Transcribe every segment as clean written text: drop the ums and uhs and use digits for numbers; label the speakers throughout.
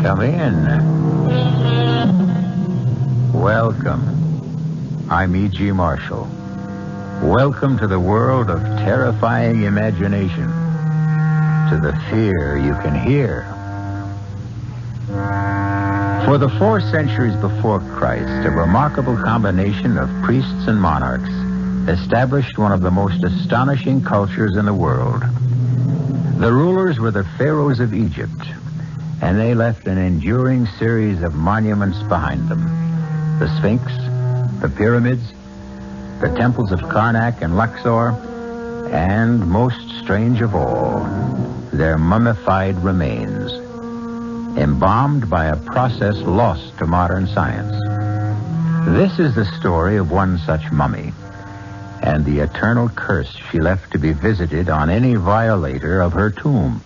Speaker 1: Come in. Welcome. I'm E.G. Marshall. Welcome to the world of terrifying imagination. To the fear you can hear. For the 4 centuries before Christ, a remarkable combination of priests and monarchs established one of the most astonishing cultures in the world. The rulers were the pharaohs of Egypt, and they left an enduring series of monuments behind them. The Sphinx, the pyramids, the temples of Karnak and Luxor, and, most strange of all, their mummified remains, embalmed by a process lost to modern science. This is the story of one such mummy, and the eternal curse she left to be visited on any violator of her tomb.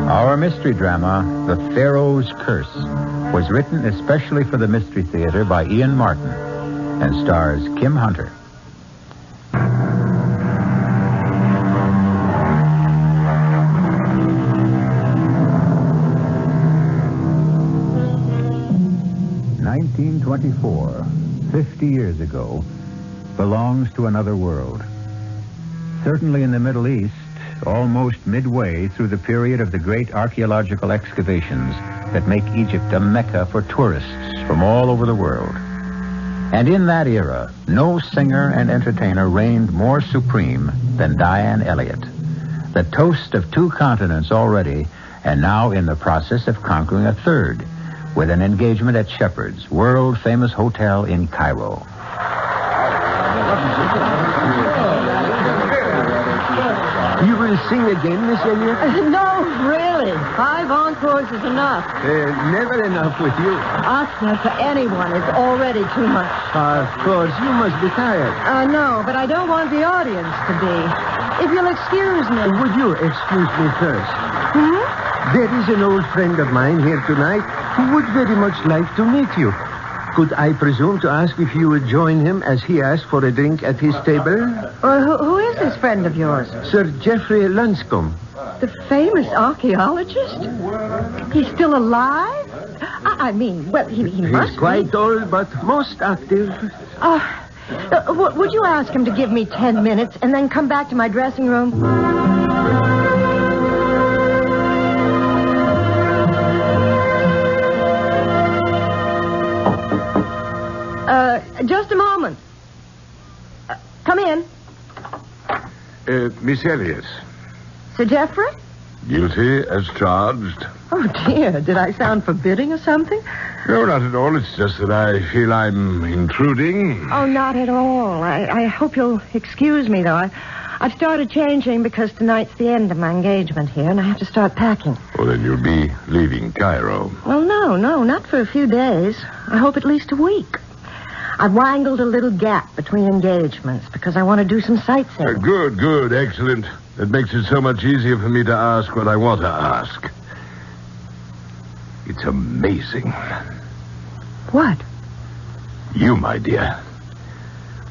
Speaker 1: Our mystery drama, The Pharaoh's Curse, was written especially for the Mystery Theater by Ian Martin and stars Kim Hunter. "1924, 50 years ago, belongs to another world. Certainly in the Middle East, almost midway through the period of the great archaeological excavations that make Egypt a mecca for tourists from all over the world. And in that era, no singer and entertainer reigned more supreme than Diane Elliott, the toast of 2 continents already, and now in the process of conquering a 3rd, with an engagement at Shepherd's, world-famous hotel in Cairo.
Speaker 2: You will sing again, Miss Elliott?
Speaker 3: No, really. 5 encores is enough.
Speaker 2: Never enough with you.
Speaker 3: Asking for anyone is already too much.
Speaker 2: Of course, you must be tired.
Speaker 3: I know, but I don't want the audience to be. If you'll excuse me.
Speaker 2: Would you excuse me first? There is an old friend of mine here tonight who would very much like to meet you. Could I presume to ask if you would join him as he asked for a drink at his table?
Speaker 3: Who is this friend of yours?
Speaker 2: Sir Geoffrey Lanscombe.
Speaker 3: The famous archaeologist? He's still alive? I mean, well, he must
Speaker 2: He's quite old, but most active.
Speaker 3: Would you ask him to give me 10 minutes and then come back to my dressing room? Just a moment. Come in.
Speaker 4: Miss Elliott.
Speaker 3: Sir Geoffrey?
Speaker 4: Guilty as charged.
Speaker 3: Oh, dear. Did I sound forbidding or something?
Speaker 4: No, not at all. It's just that I feel I'm intruding.
Speaker 3: Oh, not at all. I hope you'll excuse me, though. I've started changing because tonight's the end of my engagement here, and I have to start packing.
Speaker 4: Well, then you'll be leaving Cairo.
Speaker 3: Well, no, not for a few days. I hope at least a week. I've wangled a little gap between engagements because I want to do some sightseeing.
Speaker 4: Good, excellent. That makes it so much easier for me to ask what I want to ask. It's amazing.
Speaker 3: What?
Speaker 4: You, my dear.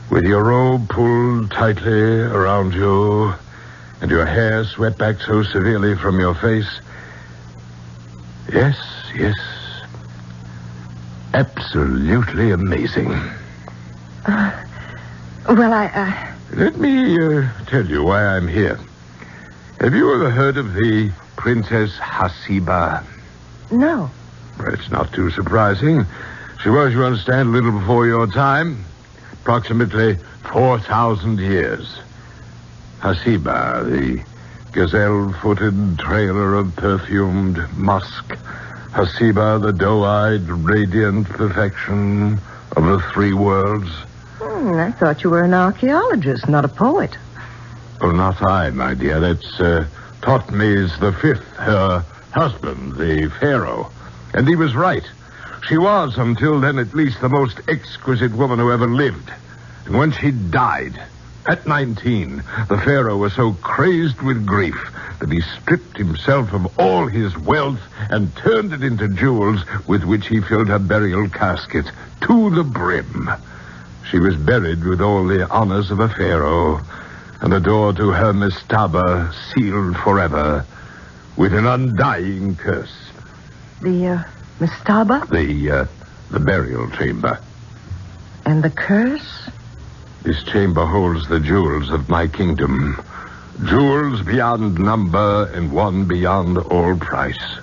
Speaker 4: With your robe pulled tightly around you and your hair swept back so severely from your face. Yes. Absolutely amazing. Let me tell you why I'm here. Have you ever heard of the Princess Haseeba?
Speaker 3: No.
Speaker 4: Well, it's not too surprising. She was, you understand, a little before your time. Approximately 4,000 years. Haseeba, the gazelle-footed trailer of perfumed musk. Haseeba, the doe-eyed, radiant perfection of the 3 worlds.
Speaker 3: I thought you were an archaeologist, not a poet.
Speaker 4: Oh, not I, my dear. That's Thotmes V, her husband, the pharaoh. And he was right. She was, until then at least, the most exquisite woman who ever lived. And when she died, at 19, the pharaoh was so crazed with grief that he stripped himself of all his wealth and turned it into jewels with which he filled her burial casket to the brim. She was buried with all the honors of a pharaoh, and the door to her mastaba sealed forever with an undying curse.
Speaker 3: The mastaba?
Speaker 4: The burial chamber.
Speaker 3: And the curse?
Speaker 4: This chamber holds the jewels of my kingdom. Jewels beyond number and one beyond all price.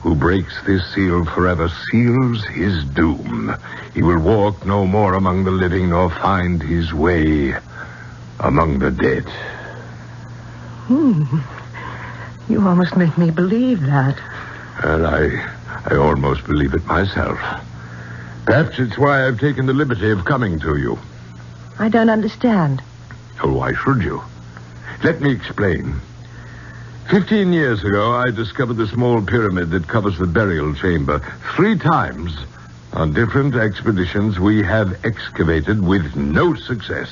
Speaker 4: Who breaks this seal forever seals his doom. He will walk no more among the living nor find his way among the dead.
Speaker 3: You almost make me believe that.
Speaker 4: And I almost believe it myself. Perhaps it's why I've taken the liberty of coming to you.
Speaker 3: I don't understand.
Speaker 4: Oh, why should you? Let me explain. 15 years ago, I discovered the small pyramid that covers the burial chamber. 3 times, on different expeditions, we have excavated with no success.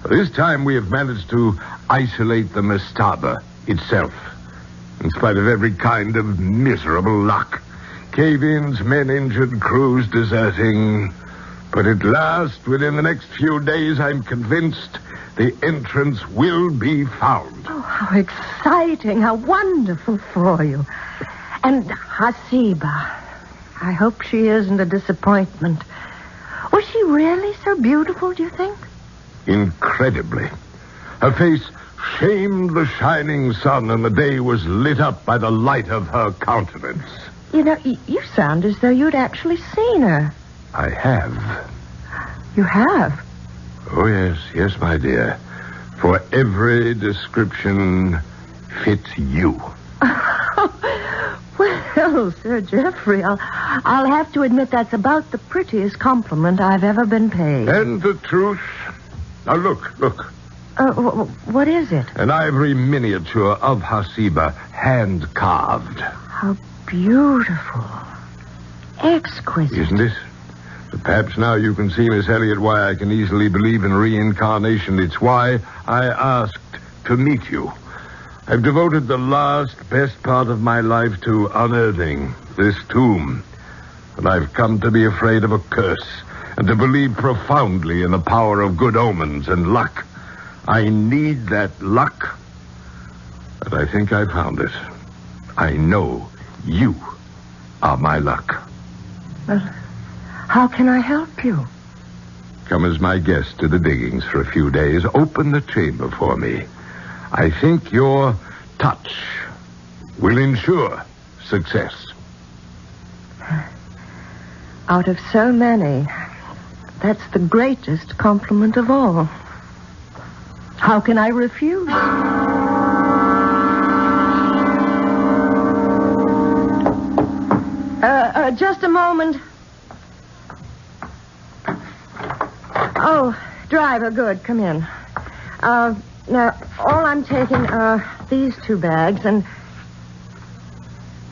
Speaker 4: This time, we have managed to isolate the mastaba itself, in spite of every kind of miserable luck. Cave-ins, men injured, crews deserting. But at last, within the next few days, I'm convinced the entrance will be found.
Speaker 3: Oh, how exciting, how wonderful for you. And Haseeba, I hope she isn't a disappointment. Was she really so beautiful, do you think?
Speaker 4: Incredibly. Her face shamed the shining sun, and the day was lit up by the light of her countenance.
Speaker 3: You know, you sound as though you'd actually seen her.
Speaker 4: I have.
Speaker 3: You have?
Speaker 4: Oh, yes, my dear. For every description fits you.
Speaker 3: Well, Sir Geoffrey, I'll have to admit that's about the prettiest compliment I've ever been paid.
Speaker 4: And the truth. Now, look.
Speaker 3: What is it?
Speaker 4: An ivory miniature of Haseeba, hand-carved.
Speaker 3: How beautiful. Exquisite.
Speaker 4: Isn't it? But perhaps now you can see, Miss Elliot, why I can easily believe in reincarnation. It's why I asked to meet you. I've devoted the best part of my life to unearthing this tomb. And I've come to be afraid of a curse and to believe profoundly in the power of good omens and luck. I need that luck. But I think I found it. I know you are my luck.
Speaker 3: Well, how can I help you?
Speaker 4: Come as my guest to the diggings for a few days. Open the chamber for me. I think your touch will ensure success.
Speaker 3: Out of so many, that's the greatest compliment of all. How can I refuse? Just a moment. Oh, driver, good. Come in. Now, all I'm taking are these 2 bags, and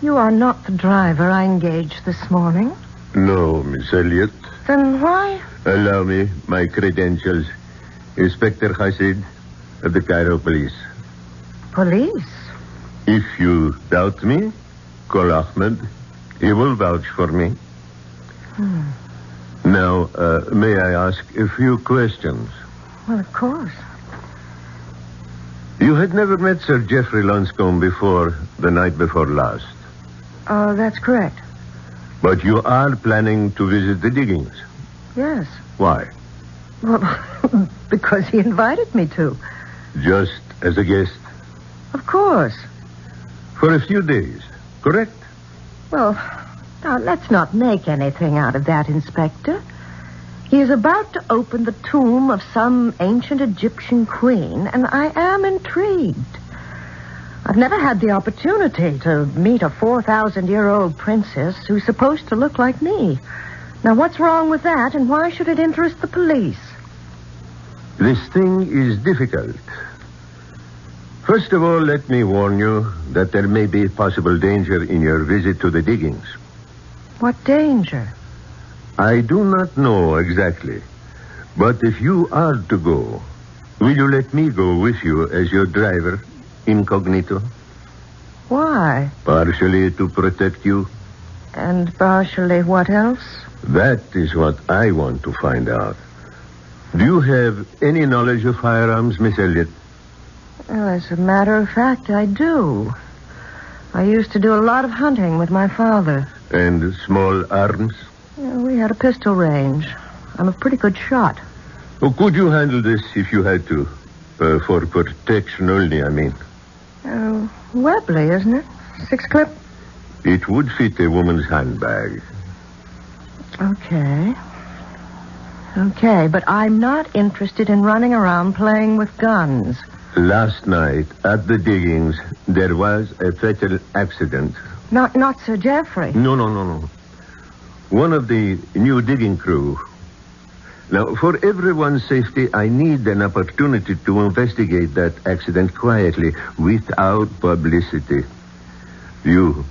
Speaker 3: you are not the driver I engaged this morning.
Speaker 2: No, Miss Elliot.
Speaker 3: Then why?
Speaker 2: Allow me my credentials. Inspector Hasid of the Cairo Police.
Speaker 3: Police?
Speaker 2: If you doubt me, call Ahmed. He will vouch for me. Now, may I ask a few questions?
Speaker 3: Well, of course.
Speaker 2: You had never met Sir Geoffrey Lonscombe before the night before last.
Speaker 3: Oh, that's correct.
Speaker 2: But you are planning to visit the diggings?
Speaker 3: Yes.
Speaker 2: Why?
Speaker 3: Well, because he invited me to.
Speaker 2: Just as a guest?
Speaker 3: Of course.
Speaker 2: For a few days, correct?
Speaker 3: Well, now, let's not make anything out of that, Inspector. He is about to open the tomb of some ancient Egyptian queen, and I am intrigued. I've never had the opportunity to meet a 4,000-year-old princess who's supposed to look like me. Now, what's wrong with that, and why should it interest the police?
Speaker 2: This thing is difficult. First of all, let me warn you that there may be possible danger in your visit to the diggings.
Speaker 3: What danger?
Speaker 2: I do not know exactly. But if you are to go, will you let me go with you as your driver, incognito?
Speaker 3: Why?
Speaker 2: Partially to protect you.
Speaker 3: And partially what else?
Speaker 2: That is what I want to find out. Do you have any knowledge of firearms, Miss Elliot?
Speaker 3: Well, as a matter of fact, I do. I used to do a lot of hunting with my father.
Speaker 2: And small arms?
Speaker 3: We had a pistol range. I'm a pretty good shot.
Speaker 2: Oh, could you handle this if you had to? For protection only, I mean.
Speaker 3: Webley, isn't it? 6-clip?
Speaker 2: It would fit a woman's handbag.
Speaker 3: Okay, but I'm not interested in running around playing with guns.
Speaker 2: Last night, at the diggings, there was a fatal accident.
Speaker 3: Not Sir Geoffrey.
Speaker 2: No. One of the new digging crew. Now, for everyone's safety, I need an opportunity to investigate that accident quietly, without publicity. You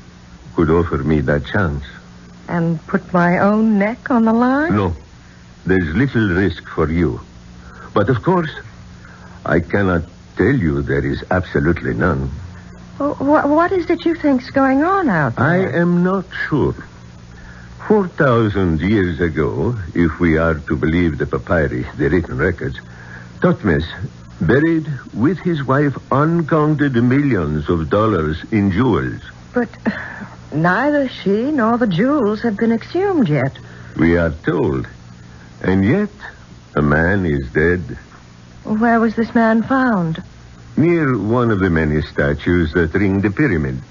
Speaker 2: could offer me that chance.
Speaker 3: And put my own neck on the line?
Speaker 2: No. There's little risk for you. But, of course, I cannot tell you there is absolutely none.
Speaker 3: What is it you think's going on out there?
Speaker 2: I am not sure. 4,000 years ago, if we are to believe the papyri, the written records, Thutmose buried with his wife uncounted millions of dollars in jewels.
Speaker 3: But neither she nor the jewels have been exhumed yet.
Speaker 2: We are told. And yet, a man is dead.
Speaker 3: Where was this man found?
Speaker 2: Near one of the many statues that ring the pyramid,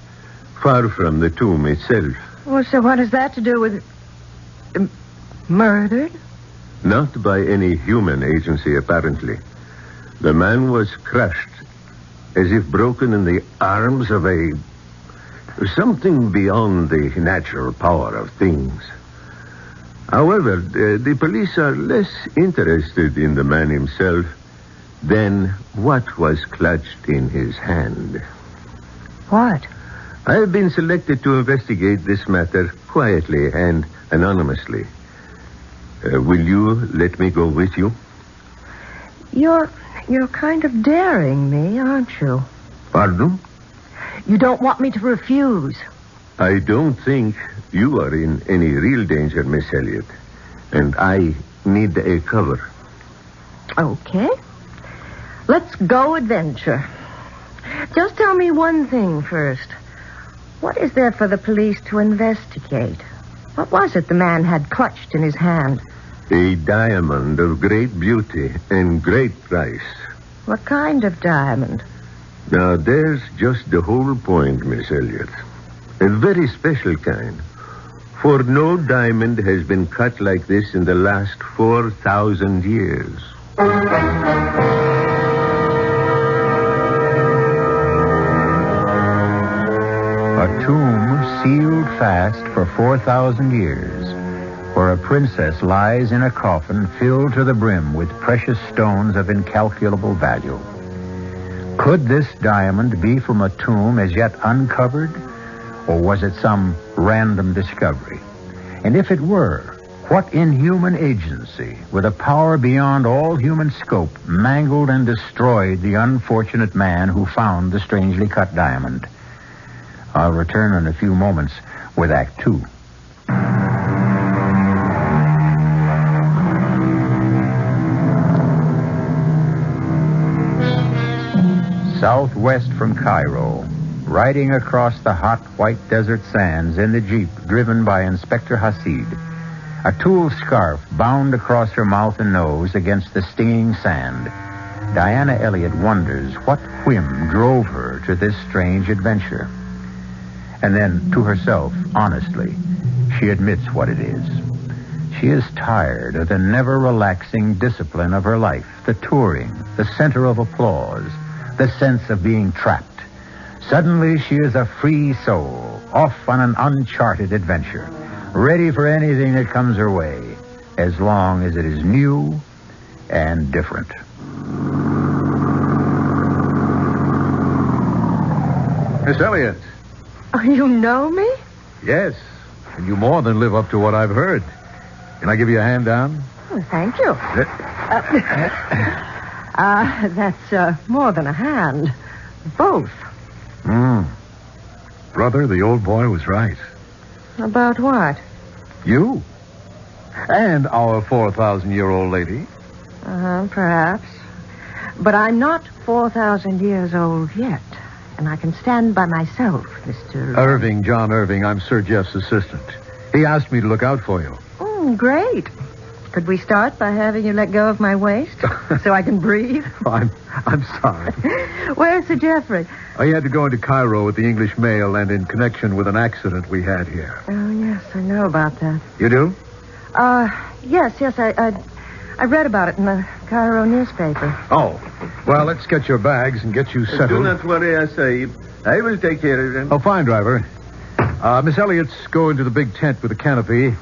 Speaker 2: far from the tomb itself.
Speaker 3: Well, so what has that to do with... murdered?
Speaker 2: Not by any human agency, apparently. The man was crushed, as if broken in the arms of something beyond the natural power of things. However, the police are less interested in the man himself than what was clutched in his hand.
Speaker 3: What?
Speaker 2: I have been selected to investigate this matter quietly and anonymously. Will you let me go with you?
Speaker 3: You're kind of daring me, aren't you?
Speaker 2: Pardon?
Speaker 3: You don't want me to refuse.
Speaker 2: I don't think you are in any real danger, Miss Elliot. And I need a cover.
Speaker 3: Okay. Let's go adventure. Just tell me one thing first. What is there for the police to investigate? What was it the man had clutched in his hand?
Speaker 2: A diamond of great beauty and great price.
Speaker 3: What kind of diamond?
Speaker 2: Now, there's just the whole point, Miss Elliot. A very special kind. For no diamond has been cut like this in the last 4,000 years.
Speaker 1: A tomb sealed fast for 4,000 years, where a princess lies in a coffin filled to the brim with precious stones of incalculable value. Could this diamond be from a tomb as yet uncovered, or was it some random discovery? And if it were, what inhuman agency, with a power beyond all human scope, mangled and destroyed the unfortunate man who found the strangely cut diamond? I'll return in a few moments with Act 2. Southwest from Cairo, riding across the hot white desert sands in the jeep driven by Inspector Haseeb, a tulle scarf bound across her mouth and nose against the stinging sand, Diana Elliott wonders what whim drove her to this strange adventure. And then, to herself, honestly, she admits what it is. She is tired of the never-relaxing discipline of her life, the touring, the center of applause, the sense of being trapped. Suddenly, she is a free soul, off on an uncharted adventure, ready for anything that comes her way, as long as it is new and different.
Speaker 5: Miss Elliott.
Speaker 3: Oh, you know me?
Speaker 5: Yes. And you more than live up to what I've heard. Can I give you a hand down?
Speaker 3: Oh, thank you. That's more than a hand. Both.
Speaker 5: Brother, the old boy was right.
Speaker 3: About what?
Speaker 5: You. And our 4,000-year-old lady.
Speaker 3: Perhaps. But I'm not 4,000 years old yet. And I can stand by myself, Mr.
Speaker 5: Irving, John Irving. I'm Sir Jeff's assistant. He asked me to look out for you.
Speaker 3: Great. Could we start by having you let go of my waist so I can breathe?
Speaker 5: Oh, I'm sorry.
Speaker 3: Where's Sir Geoffrey?
Speaker 5: He had to go into Cairo with the English mail and in connection with an accident we had here.
Speaker 3: Oh, yes, I know about that.
Speaker 5: You do?
Speaker 3: Yes, I read about it in the Cairo newspaper.
Speaker 5: Oh. Well, let's get your bags and get you settled.
Speaker 2: Do not worry, Sahib. I will take care of them.
Speaker 5: Oh, fine, driver. Miss Elliott's go into the big tent with the canopy.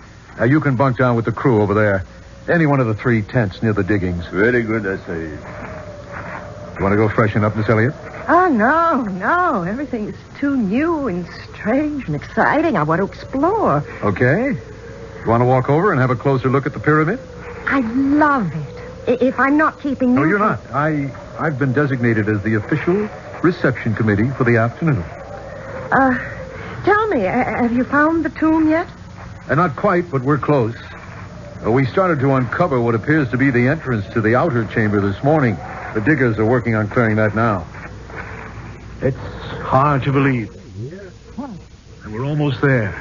Speaker 5: You can bunk down with the crew over there. Any one of the 3 tents near the diggings.
Speaker 2: Very good, Sahib.
Speaker 5: You want to go freshen up, Miss Elliott?
Speaker 3: Oh, no. Everything is too new and strange and exciting. I want to explore.
Speaker 5: Okay. You want to walk over and have a closer look at the pyramid?
Speaker 3: I love it. If I'm not keeping you...
Speaker 5: No, you're not. I've been designated as the official reception committee for the afternoon.
Speaker 3: Tell me, have you found the tomb yet?
Speaker 5: Not quite, but we're close. We started to uncover what appears to be the entrance to the outer chamber this morning. The diggers are working on clearing that now. It's hard to believe. And we're almost there.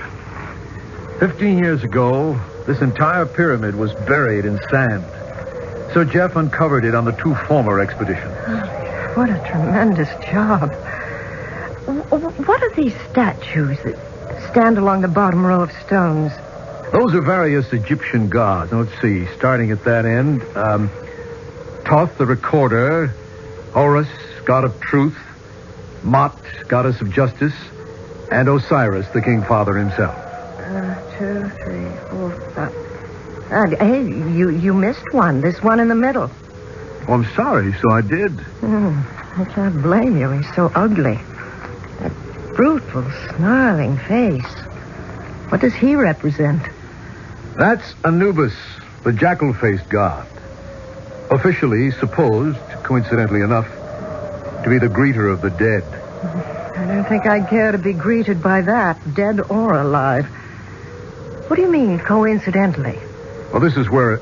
Speaker 5: 15 years ago, this entire pyramid was buried in sand. Sir Jeff uncovered it on the 2 former expeditions.
Speaker 3: What a tremendous job. What are these statues that stand along the bottom row of stones?
Speaker 5: Those are various Egyptian gods. Now, let's see. Starting at that end, Thoth, the recorder, Horus, god of truth, Mot, goddess of justice, and Osiris, the king father himself.
Speaker 3: 2, 3, 4, 5. Hey, you missed one. This one in the middle.
Speaker 5: Oh, I'm sorry. So I did.
Speaker 3: I can't blame you. He's so ugly. That brutal, snarling face. What does he represent?
Speaker 5: That's Anubis, the jackal-faced god. Officially supposed, coincidentally enough, to be the greeter of the dead.
Speaker 3: I don't think I'd care to be greeted by that, dead or alive. What do you mean, coincidentally?
Speaker 5: Well, this is where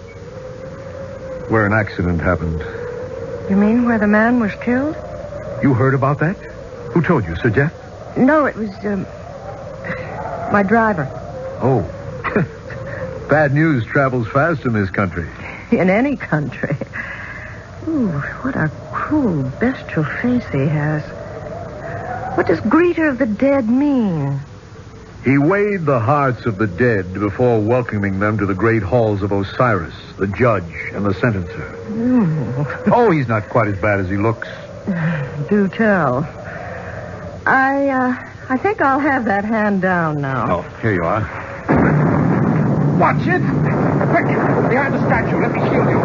Speaker 5: an accident happened.
Speaker 3: You mean where the man was killed?
Speaker 5: You heard about that? Who told you, Sir Jeff?
Speaker 3: No, it was, my driver.
Speaker 5: Oh. Bad news travels fast in this country.
Speaker 3: In any country. Ooh, what a cruel, bestial face he has. What does greeter of the dead mean?
Speaker 5: He weighed the hearts of the dead before welcoming them to the great halls of Osiris, the judge and the sentencer. Oh, he's not quite as bad as he looks.
Speaker 3: Do tell. I think I'll have that hand down now.
Speaker 5: Oh, here you are.
Speaker 6: Watch it! Quick! Behind the statue. Let me shield you.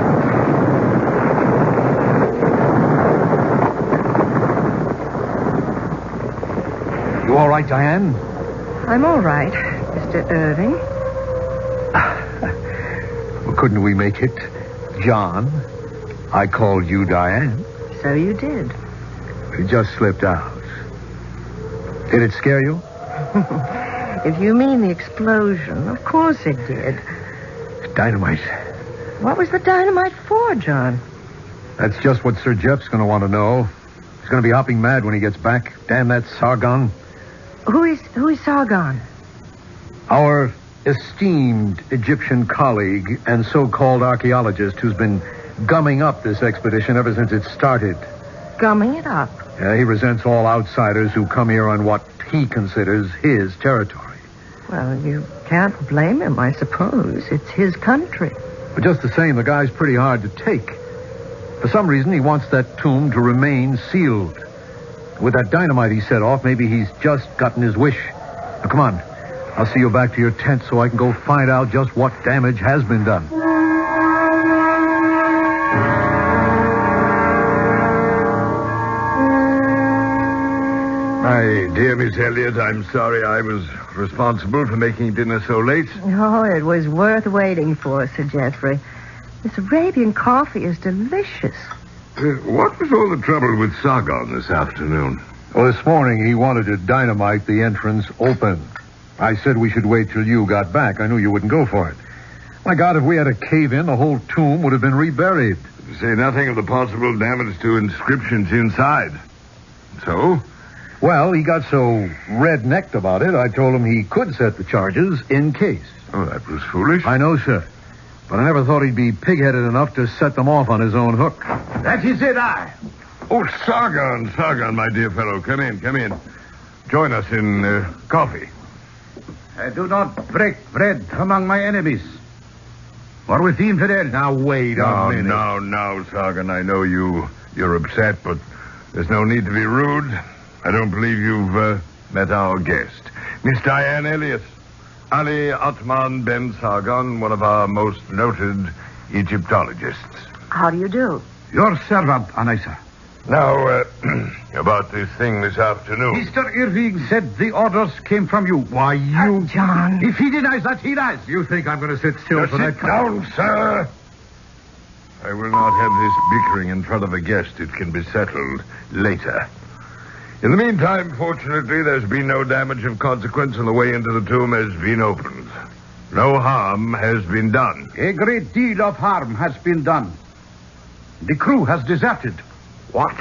Speaker 5: You all right, Diane?
Speaker 3: I'm all right, Mr. Irving.
Speaker 5: Well, couldn't we make it John? I called you Diane.
Speaker 3: So you did.
Speaker 5: It just slipped out. Did it scare you?
Speaker 3: If you mean the explosion, of course it did.
Speaker 5: Dynamite.
Speaker 3: What was the dynamite for, John?
Speaker 5: That's just what Sir Jeff's going to want to know. He's going to be hopping mad when he gets back. Damn that Sargon.
Speaker 3: Who is Sargon?
Speaker 5: Our esteemed Egyptian colleague and so-called archaeologist who's been gumming up this expedition ever since it started.
Speaker 3: Gumming it up?
Speaker 5: Yeah, he resents all outsiders who come here on what he considers his territory.
Speaker 3: Well, you can't blame him, I suppose. It's his country.
Speaker 5: But just the same, the guy's pretty hard to take. For some reason, he wants that tomb to remain sealed. With that dynamite he set off, maybe he's just gotten his wish. Now, come on. I'll see you back to your tent so I can go find out just what damage has been done.
Speaker 4: My dear Miss Elliott, I'm sorry I was responsible for making dinner so late.
Speaker 3: Oh, it was worth waiting for, Sir Geoffrey. This Arabian coffee is delicious.
Speaker 4: What was all the trouble with Sargon this afternoon?
Speaker 5: Well, this morning he wanted to dynamite the entrance open. I said we should wait till you got back. I knew you wouldn't go for it. My God, if we had a cave-in, the whole tomb would have been reburied.
Speaker 4: To say nothing of the possible damage to inscriptions inside. So?
Speaker 5: Well, he got so red-necked about it, I told him he could set the charges in case.
Speaker 4: Oh, that was foolish.
Speaker 5: I know, sir. But I never thought he'd be pig-headed enough to set them off on his own hook.
Speaker 6: That is it,
Speaker 4: Oh, Sargon, my dear fellow. Come in. Join us in coffee.
Speaker 6: I do not break bread among my enemies. Or with the infidel.
Speaker 5: Now, wait a minute.
Speaker 4: No, Sargon. I know you're upset, but there's no need to be rude. I don't believe you've met our guest, Miss Diane Elias. Ali Atman Ben Sargon, one of our most noted Egyptologists.
Speaker 3: How do you do?
Speaker 6: Your servant, Anissa.
Speaker 4: Now, about this thing this afternoon.
Speaker 6: Mr. Irving said the orders came from you.
Speaker 5: Why, you...
Speaker 3: John.
Speaker 6: If he denies that, he lies.
Speaker 5: You think I'm going to sit still for that?
Speaker 4: Sit down, sir. I will not have this bickering in front of a guest. It can be settled later. In the meantime, fortunately, there's been no damage of consequence, and the way into the tomb has been opened. No harm has been done.
Speaker 6: A great deal of harm has been done. The crew has deserted.
Speaker 4: What?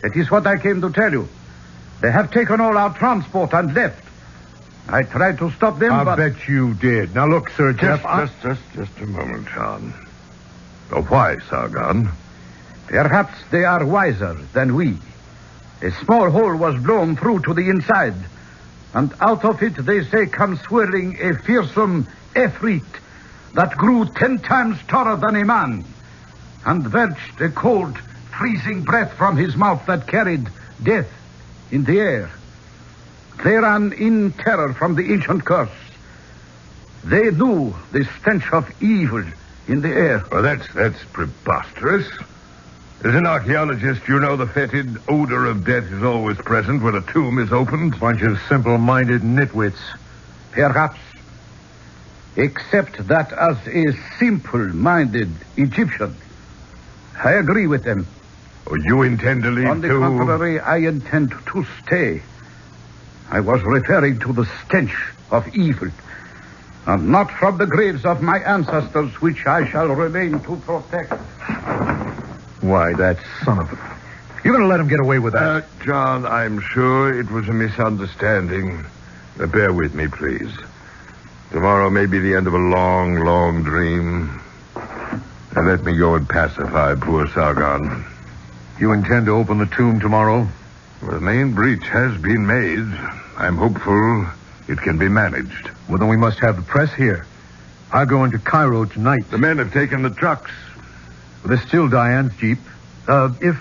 Speaker 6: That is what I came to tell you. They have taken all our transport and left. I tried to stop them,
Speaker 5: I
Speaker 6: but...
Speaker 5: bet you did. Now, look, Sir Jeff...
Speaker 4: Just a moment, John. Oh, why, Sargon?
Speaker 6: Perhaps they are wiser than we. A small hole was blown through to the inside, and out of it, they say, comes swirling a fearsome efreet that grew 10 times taller than a man, and belched a cold, freezing breath from his mouth that carried death in the air. They ran in terror from the ancient curse. They knew the stench of evil in the air.
Speaker 4: Well, that's preposterous. As an archaeologist, you know the fetid odor of death is always present when a tomb is opened.
Speaker 5: Bunch of simple-minded nitwits.
Speaker 6: Perhaps. Except that as a simple-minded Egyptian, I agree with them.
Speaker 4: Oh, you intend to leave
Speaker 6: On the
Speaker 4: too?
Speaker 6: contrary, I intend to stay. I was referring to the stench of evil, and not from the graves of my ancestors, which I shall remain to protect.
Speaker 5: Why, that son of a... You're going to let him get away with that?
Speaker 4: John, I'm sure it was a misunderstanding. Bear with me, please. Tomorrow may be the end of a long, long dream. And let me go and pacify poor Sargon.
Speaker 5: You intend to open the tomb tomorrow?
Speaker 4: Well, the main breach has been made. I'm hopeful it can be managed.
Speaker 5: Well, then we must have the press here. I'll go into Cairo tonight.
Speaker 4: The men have taken the trucks.
Speaker 5: There's still Diane's Jeep. If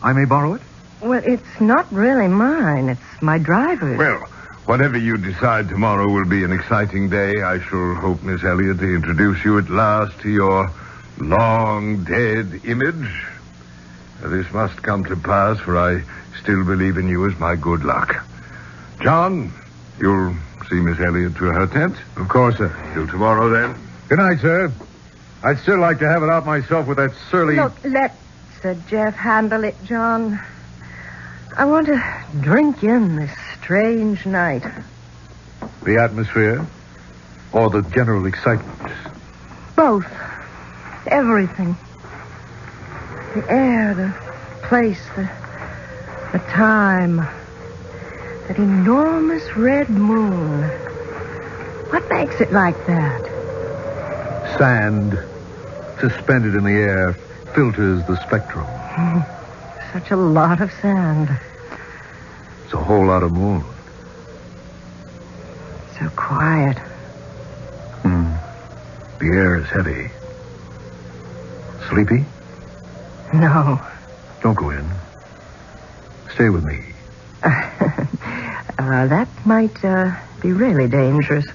Speaker 5: I may borrow it?
Speaker 3: Well, it's not really mine. It's my driver's.
Speaker 4: Well, whatever you decide tomorrow will be an exciting day. I shall hope, Miss Elliot, to introduce you at last to your long-dead image. This must come to pass, for I still believe in you as my good luck. John, you'll see Miss Elliot to her tent?
Speaker 5: Of course, sir.
Speaker 4: Till tomorrow, then.
Speaker 5: Good night, sir. I'd still like to have it out myself with that surly...
Speaker 3: Look, let Sir Jeff handle it, John. I want to drink in this strange night.
Speaker 5: The atmosphere? Or the general excitement?
Speaker 3: Both. Everything. The air, the place, the time. That enormous red moon. What makes it like that?
Speaker 5: Sand, suspended in the air, filters the spectrum.
Speaker 3: Such a lot of sand.
Speaker 5: It's a whole lot of moon.
Speaker 3: So quiet.
Speaker 5: The air is heavy. Sleepy?
Speaker 3: No.
Speaker 5: Don't go in. Stay with me.
Speaker 3: That might be really dangerous.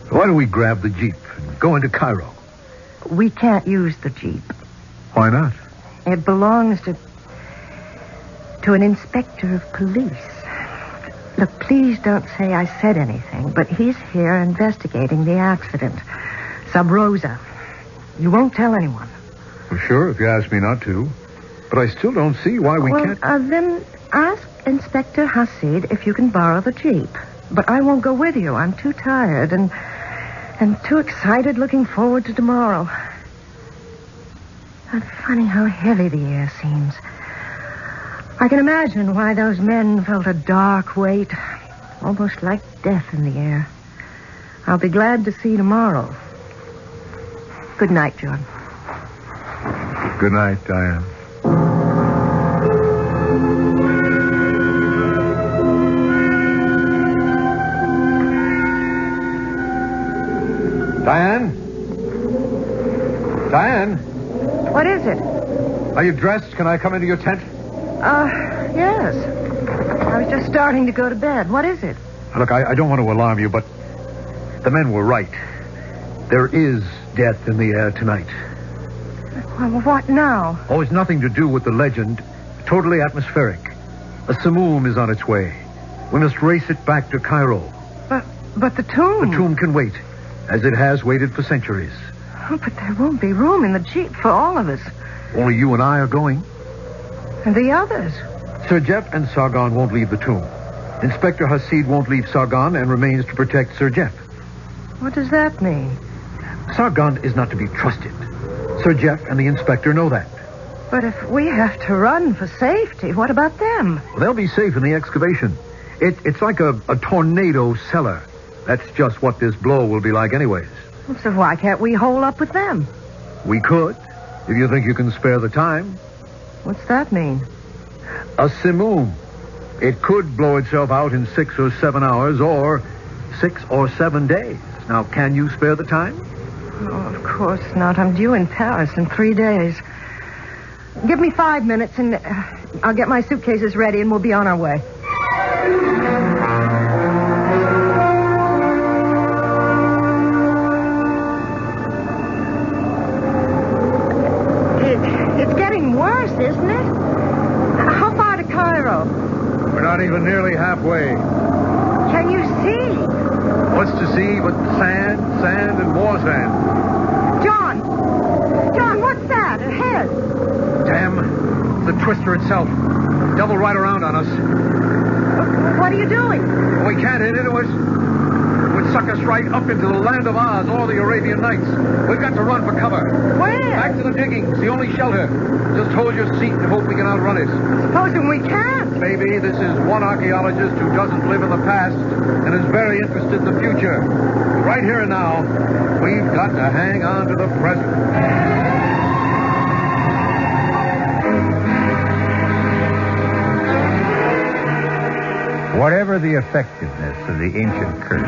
Speaker 5: Why don't we grab the Jeep and go into Cairo?
Speaker 3: We can't use the Jeep.
Speaker 5: Why not?
Speaker 3: It belongs to an inspector of police. Look, please don't say I said anything, but he's here investigating the accident. Sub Rosa. You won't tell anyone.
Speaker 5: Well, sure, if you ask me not to. But I still don't see why we can't...
Speaker 3: Then ask Inspector Haseeba if you can borrow the Jeep. But I won't go with you. I'm too tired and too excited looking forward to tomorrow. Isn't it funny how heavy the air seems? I can imagine why those men felt a dark weight, almost like death in the air. I'll be glad to see tomorrow. Good night, John.
Speaker 5: Good night, Diane. Diane? Diane?
Speaker 3: What is it?
Speaker 5: Are you dressed? Can I come into your tent?
Speaker 3: Yes. I was just starting to go to bed. What is it?
Speaker 5: Look, I don't want to alarm you, but the men were right. There is death in the air tonight.
Speaker 3: Well, what now?
Speaker 5: Oh, it's nothing to do with the legend. Totally atmospheric. A simoom is on its way. We must race it back to Cairo.
Speaker 3: But the tomb...
Speaker 5: The tomb can wait, as it has waited for centuries.
Speaker 3: Oh, but there won't be room in the jeep for all of us.
Speaker 5: Only you and I are going.
Speaker 3: And the others?
Speaker 5: Sir Jeff and Sargon won't leave the tomb. Inspector Haseeb won't leave Sargon and remains to protect Sir Jeff.
Speaker 3: What does that mean?
Speaker 5: Sargon is not to be trusted. Sir Jeff and the inspector know that.
Speaker 3: But if we have to run for safety, what about them?
Speaker 5: Well, they'll be safe in the excavation. It's like a tornado cellar. That's just what this blow will be like anyways.
Speaker 3: Well, so why can't we hole up with them?
Speaker 5: We could, if you think you can spare the time.
Speaker 3: What's that mean?
Speaker 5: A simoom. It could blow itself out in 6 or 7 hours or 6 or 7 days. Now, can you spare the time?
Speaker 3: Oh, of course not. I'm due in Paris in 3 days. Give me 5 minutes and I'll get my suitcases ready and we'll be on our way. It's getting worse, isn't it? How far to Cairo?
Speaker 5: We're not even nearly halfway.
Speaker 3: Can you see?
Speaker 5: What's to see but sand, sand, and more sand?
Speaker 3: John, what's that ahead?
Speaker 5: Damn, the twister itself. Double right around on us.
Speaker 3: What are you doing?
Speaker 5: We can't hit it. It would suck us right up into the land of Oz or the Arabian Nights. We've got to run for cover.
Speaker 3: Where?
Speaker 5: Back to the diggings, the only shelter. Just hold your seat and hope we can outrun it.
Speaker 3: Supposing we can't.
Speaker 5: Baby, this is one archaeologist who doesn't live in the past and is very interested in the future. Right here and now, we've got to hang on to the present.
Speaker 1: Whatever the effectiveness of the ancient curse,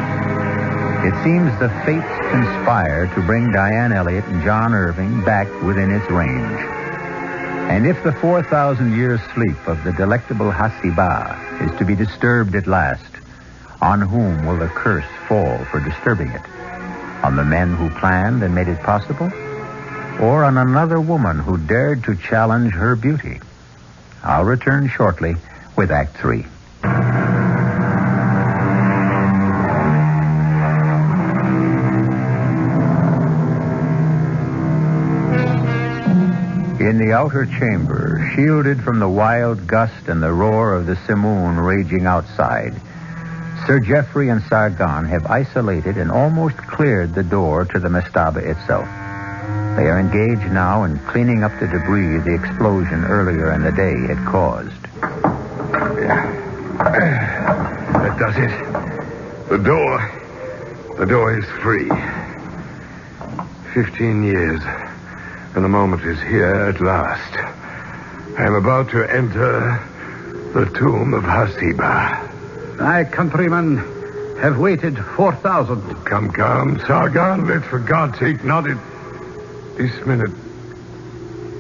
Speaker 1: it seems the fates conspire to bring Diane Elliott and John Irving back within its range. And if the 4,000-year sleep of the delectable Haseeba is to be disturbed at last, on whom will the curse fall for disturbing it? On the men who planned and made it possible? Or on another woman who dared to challenge her beauty? I'll return shortly with Act 3. In the outer chamber, shielded from the wild gust and the roar of the simoon raging outside, Sir Geoffrey and Sargon have isolated and almost cleared the door to the mastaba itself. They are engaged now in cleaning up the debris the explosion earlier in the day had caused.
Speaker 4: That does it. The door is free. 15 years. And the moment is here at last. I am about to enter the tomb of Haseeba.
Speaker 6: My countrymen have waited 4,000.
Speaker 4: Come, Sargon, let's for God's sake not at this minute.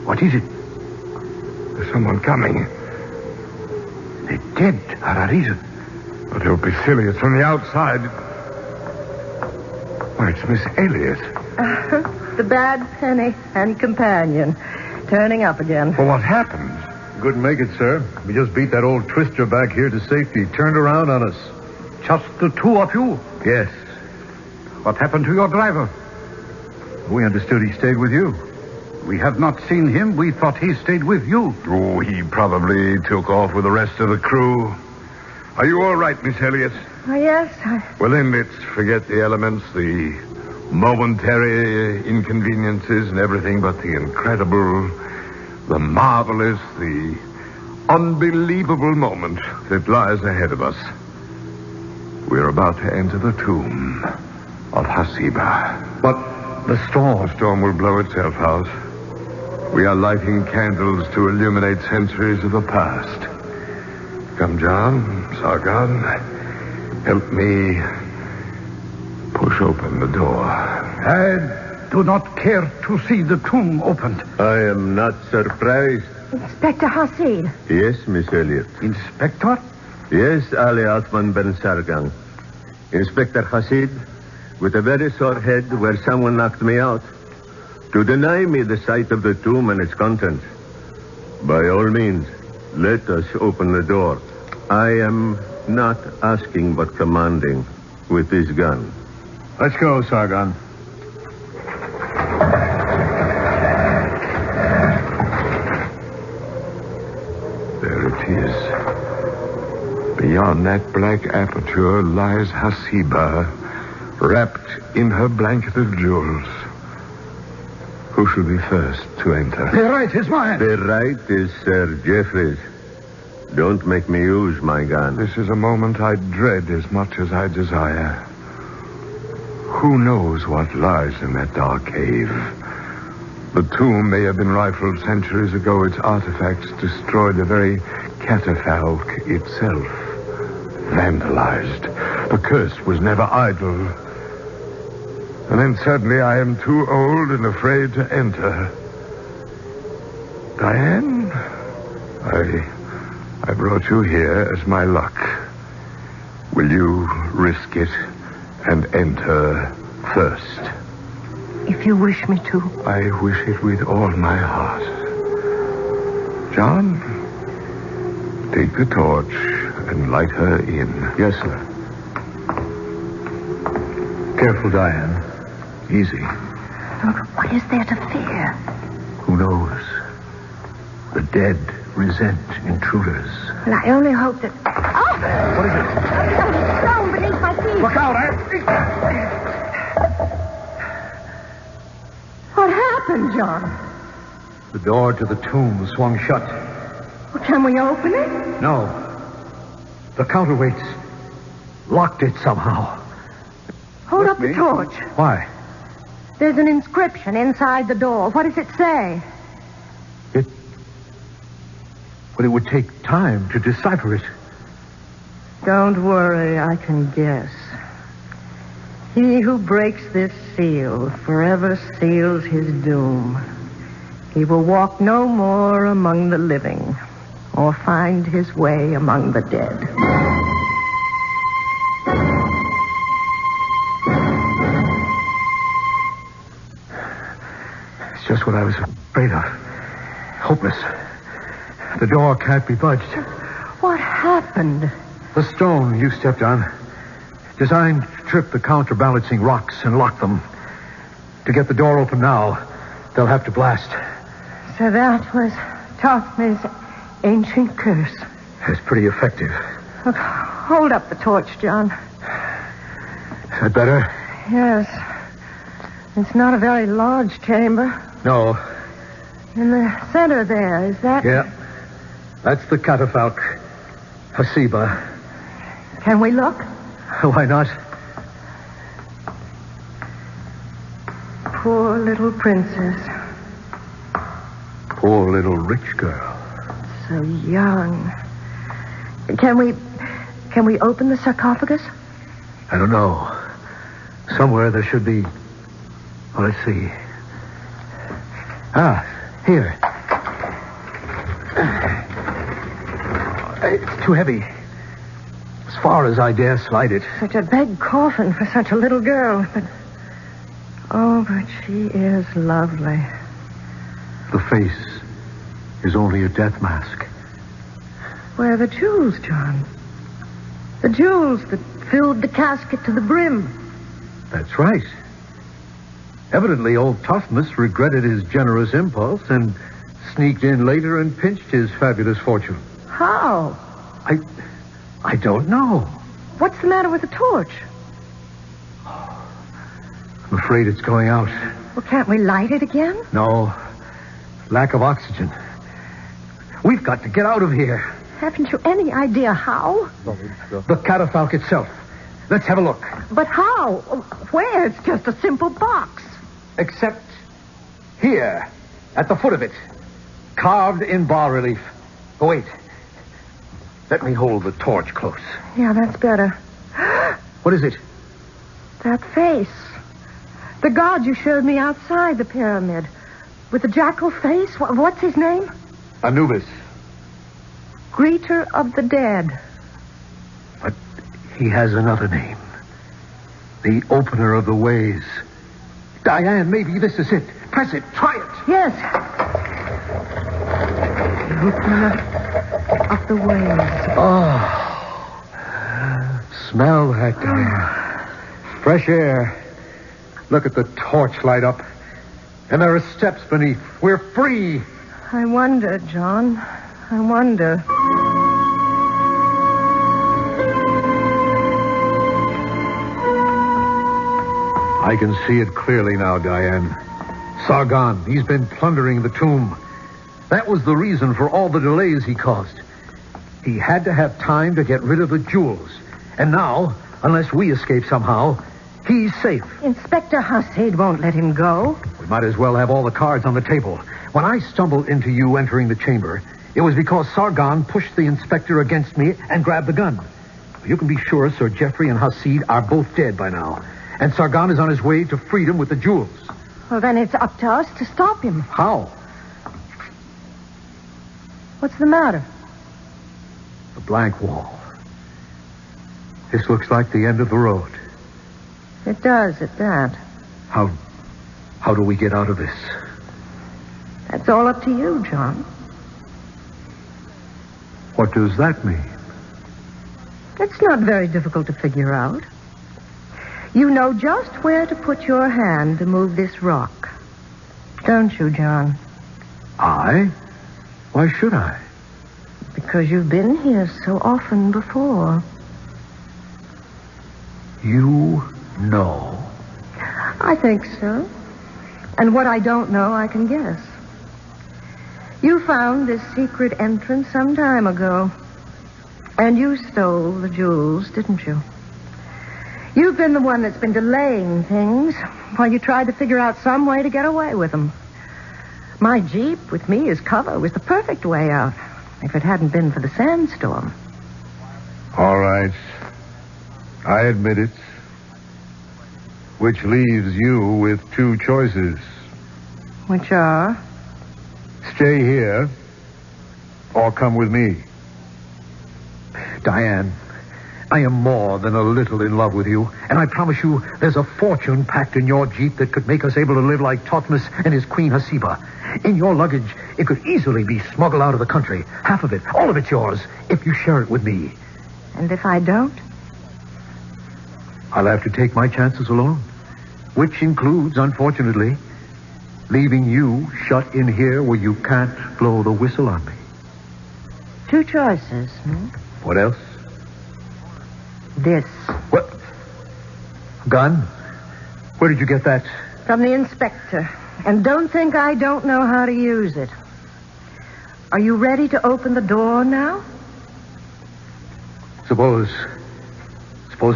Speaker 5: What is it?
Speaker 4: There's someone coming.
Speaker 5: The dead are arisen.
Speaker 4: But it would be silly. It's from the outside. Why, it's Miss Elliott.
Speaker 3: The bad penny and companion. Turning up again.
Speaker 4: Well, what happened?
Speaker 5: Couldn't make it, sir. We just beat that old twister back here to safety. Turned around on us.
Speaker 6: Just the two of you?
Speaker 5: Yes.
Speaker 6: What happened to your driver?
Speaker 5: We understood he stayed with you.
Speaker 6: We have not seen him. We thought he stayed with you.
Speaker 4: Oh, he probably took off with the rest of the crew. Are you all right, Miss Elliott?
Speaker 3: Oh, yes.
Speaker 4: Well, then let's forget the elements, the momentary inconveniences and everything but the incredible, the marvelous, the unbelievable moment that lies ahead of us. We're about to enter the tomb of Haseeba.
Speaker 5: But the storm...
Speaker 4: The storm will blow itself out. We are lighting candles to illuminate centuries of the past. Come, John, Sargon, help me push open the door.
Speaker 6: I do not care to see the tomb opened.
Speaker 2: I am not surprised.
Speaker 3: Inspector Haseeb.
Speaker 2: Yes, Miss Elliot.
Speaker 6: Inspector?
Speaker 2: Yes, Ali Altman Ben Sargon. Inspector Haseeb, with a very sore head where someone knocked me out. To deny me the sight of the tomb and its contents. By all means, let us open the door. I am not asking but commanding with this gun.
Speaker 5: Let's go, Sargon.
Speaker 4: There it is. Beyond that black aperture lies Haseeba, wrapped in her blanket of jewels. Who shall be first to enter?
Speaker 6: The right is mine.
Speaker 2: The right is Sir Jeffrey's. Don't make me use my gun.
Speaker 4: This is a moment I dread as much as I desire. Who knows what lies in that dark cave? The tomb may have been rifled centuries ago. Its artifacts destroyed, the very catafalque itself vandalized. The curse was never idle. And then suddenly I am too old and afraid to enter. Diane, I brought you here as my luck. Will you risk it and enter first?
Speaker 3: If you wish me to.
Speaker 4: I wish it with all my heart. John, take the torch and light her in.
Speaker 5: Yes, sir. Careful, Diane. Easy.
Speaker 3: Look, what is there to fear?
Speaker 5: Who knows? The dead resent intruders.
Speaker 3: And I only hope that... Oh!
Speaker 5: What is it?
Speaker 3: Something thrown beneath my feet.
Speaker 6: Look out,
Speaker 3: What happened, John?
Speaker 5: The door to the tomb swung shut.
Speaker 3: Well, can we open it?
Speaker 5: No. The counterweights locked it somehow.
Speaker 3: Hold up the torch.
Speaker 5: Why?
Speaker 3: There's an inscription inside the door. What does it say?
Speaker 5: But it would take time to decipher it.
Speaker 3: Don't worry, I can guess. He who breaks this seal forever seals his doom. He will walk no more among the living or find his way among the dead.
Speaker 5: It's just what I was afraid of. Hopeless. The door can't be budged.
Speaker 3: What happened?
Speaker 5: The stone you stepped on, designed to trip the counterbalancing rocks and lock them. To get the door open now, they'll have to blast.
Speaker 3: So that was Tophne's ancient curse.
Speaker 5: It's pretty effective.
Speaker 3: Look, hold up the torch, John.
Speaker 5: Is that better?
Speaker 3: Yes. It's not a very large chamber.
Speaker 5: No.
Speaker 3: In the center there, is that...
Speaker 5: Yeah. That's the catafalque. Haseeba.
Speaker 3: Can we look?
Speaker 5: Why not?
Speaker 3: Poor little princess.
Speaker 5: Poor little rich girl.
Speaker 3: So young. Can we open the sarcophagus?
Speaker 5: I don't know. Somewhere there should be... Well, let's see. Ah, here. It's too heavy. As far as I dare slide it.
Speaker 3: Such a big coffin for such a little girl. But she is lovely.
Speaker 5: The face is only a death mask.
Speaker 3: Where are the jewels, John? The jewels that filled the casket to the brim.
Speaker 5: That's right. Evidently, old Tophmus regretted his generous impulse and sneaked in later and pinched his fabulous fortune.
Speaker 3: How?
Speaker 5: I don't know.
Speaker 3: What's the matter with the torch?
Speaker 5: I'm afraid it's going out.
Speaker 3: Well, can't we light it again?
Speaker 5: No. Lack of oxygen. We've got to get out of here.
Speaker 3: Haven't you any idea how?
Speaker 5: The catafalque itself. Let's have a look.
Speaker 3: But how? Where? It's just a simple box.
Speaker 5: Except here, at the foot of it. Carved in bas-relief. Oh, wait. Let me hold the torch close.
Speaker 3: Yeah, that's better.
Speaker 5: What is it?
Speaker 3: That face. The god you showed me outside the pyramid. With the jackal face. What's his name?
Speaker 5: Anubis.
Speaker 3: Greeter of the dead.
Speaker 5: But he has another name. The opener of the ways. Diane, maybe this is it. Press it. Try it.
Speaker 3: Yes. The opener of the ways.
Speaker 5: Oh. Smell that, Diane. Fresh air. Look at the torch light up. And there are steps beneath. We're free.
Speaker 3: I wonder, John. I wonder.
Speaker 5: I can see it clearly now, Diane. Sargon, he's been plundering the tomb. That was the reason for all the delays he caused. He had to have time to get rid of the jewels. And now, unless we escape somehow, he's safe.
Speaker 3: Inspector Haseeba won't let him go.
Speaker 5: We might as well have all the cards on the table. When I stumbled into you entering the chamber, it was because Sargon pushed the inspector against me and grabbed the gun. You can be sure Sir Geoffrey and Haseeba are both dead by now. And Sargon is on his way to freedom with the jewels.
Speaker 3: Well, then it's up to us to stop him.
Speaker 5: How?
Speaker 3: What's the matter?
Speaker 5: The blank wall. This looks like the end of the road.
Speaker 3: It does, at that.
Speaker 5: How do we get out of this?
Speaker 3: That's all up to you, John.
Speaker 5: What does that mean?
Speaker 3: It's not very difficult to figure out. You know just where to put your hand to move this rock. Don't you, John?
Speaker 5: I? Why should I?
Speaker 3: Because you've been here so often before.
Speaker 5: You know?
Speaker 3: I think so. And what I don't know, I can guess. You found this secret entrance some time ago. And you stole the jewels, didn't you? You've been the one that's been delaying things while you tried to figure out some way to get away with them. My Jeep with me as cover was the perfect way out, if it hadn't been for the sandstorm.
Speaker 4: All right. I admit it. Which leaves you with two choices.
Speaker 3: Which are?
Speaker 4: Stay here or come with me.
Speaker 5: Diane, I am more than a little in love with you, and I promise you there's a fortune packed in your Jeep that could make us able to live like Thutmose and his queen Haseeba. In your luggage, it could easily be smuggled out of the country. Half of it, all of it's yours, if you share it with me.
Speaker 3: And if I don't?
Speaker 5: I'll have to take my chances alone, which includes, unfortunately, leaving you shut in here where you can't blow the whistle on me.
Speaker 3: Two choices,
Speaker 5: What else?
Speaker 3: This.
Speaker 5: What? Gun? Where did you get that?
Speaker 3: From the inspector. And don't think I don't know how to use it. Are you ready to open the door now?
Speaker 5: Suppose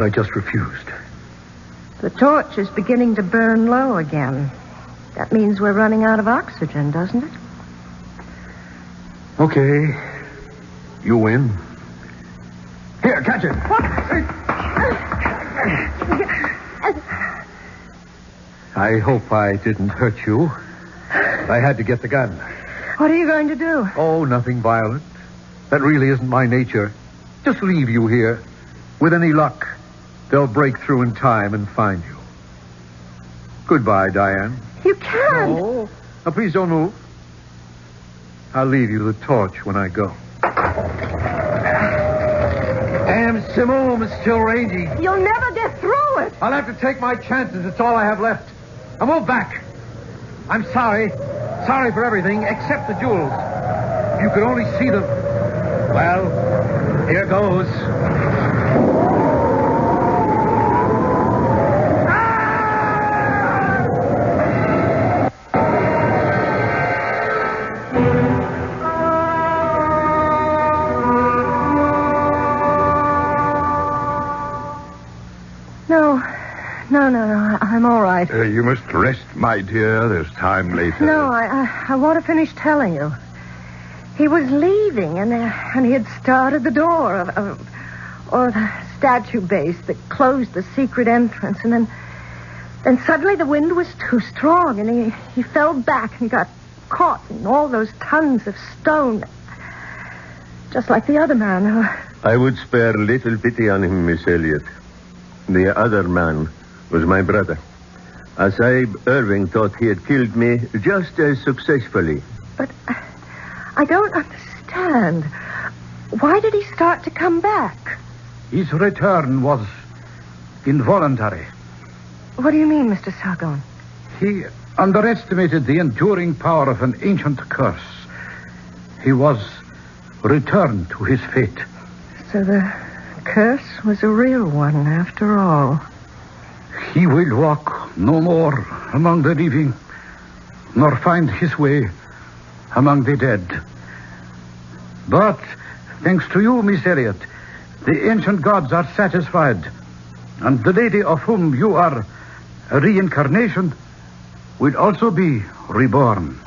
Speaker 5: I just refused.
Speaker 3: The torch is beginning to burn low again. That means we're running out of oxygen, doesn't it?
Speaker 5: Okay. You win. Here, catch it. I hope I didn't hurt you. I had to get the gun.
Speaker 3: What are you going to do?
Speaker 5: Oh, nothing violent. That really isn't my nature. Just leave you here. With any luck, they'll break through in time and find you. Goodbye, Diane.
Speaker 3: You can't.
Speaker 5: Oh, now please don't move. I'll leave you the torch when I go. Damn Simone is still raging.
Speaker 3: You'll never get through it.
Speaker 5: I'll have to take my chances. It's all I have left. Now move back. I'm sorry. Sorry for everything except the jewels. You could only see them. Well, here goes. Ah!
Speaker 4: You must rest, my dear. There's time later.
Speaker 3: No, I want to finish telling you. He was leaving, and he had started the door or the statue base that closed the secret entrance, and then suddenly the wind was too strong, and he fell back and got caught in all those tons of stone, just like the other man.
Speaker 2: I would spare little pity on him, Miss Elliot. The other man was my brother. Sahib Irving thought he had killed me just as successfully.
Speaker 3: But I don't understand. Why did he start to come back?
Speaker 6: His return was involuntary.
Speaker 3: What do you mean, Mr. Sargon?
Speaker 6: He underestimated the enduring power of an ancient curse. He was returned to his fate.
Speaker 3: So the curse was a real one, after all.
Speaker 6: He will walk no more among the living, nor find his way among the dead. But, thanks to you, Miss Elliot, the ancient gods are satisfied, and the lady of whom you are a reincarnation will also be reborn.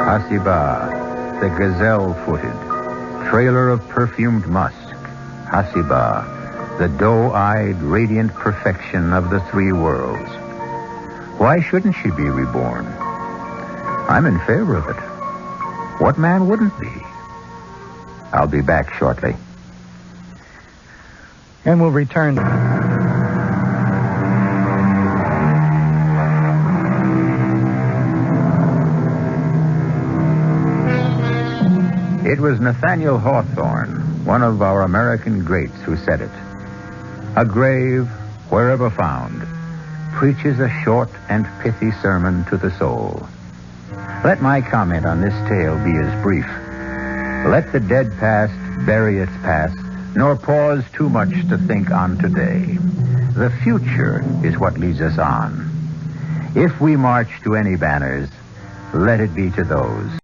Speaker 1: Haseeba, the gazelle-footed, trailer of perfumed musk. Haseeba, the doe-eyed, radiant perfection of the three worlds. Why shouldn't she be reborn? I'm in favor of it. What man wouldn't be? I'll be back shortly.
Speaker 7: And we'll return.
Speaker 1: It was Nathaniel Hawthorne, one of our American greats, who said it. A grave, wherever found, preaches a short and pithy sermon to the soul. Let my comment on this tale be as brief. Let the dead past bury its past, nor pause too much to think on today. The future is what leads us on. If we march to any banners, let it be to those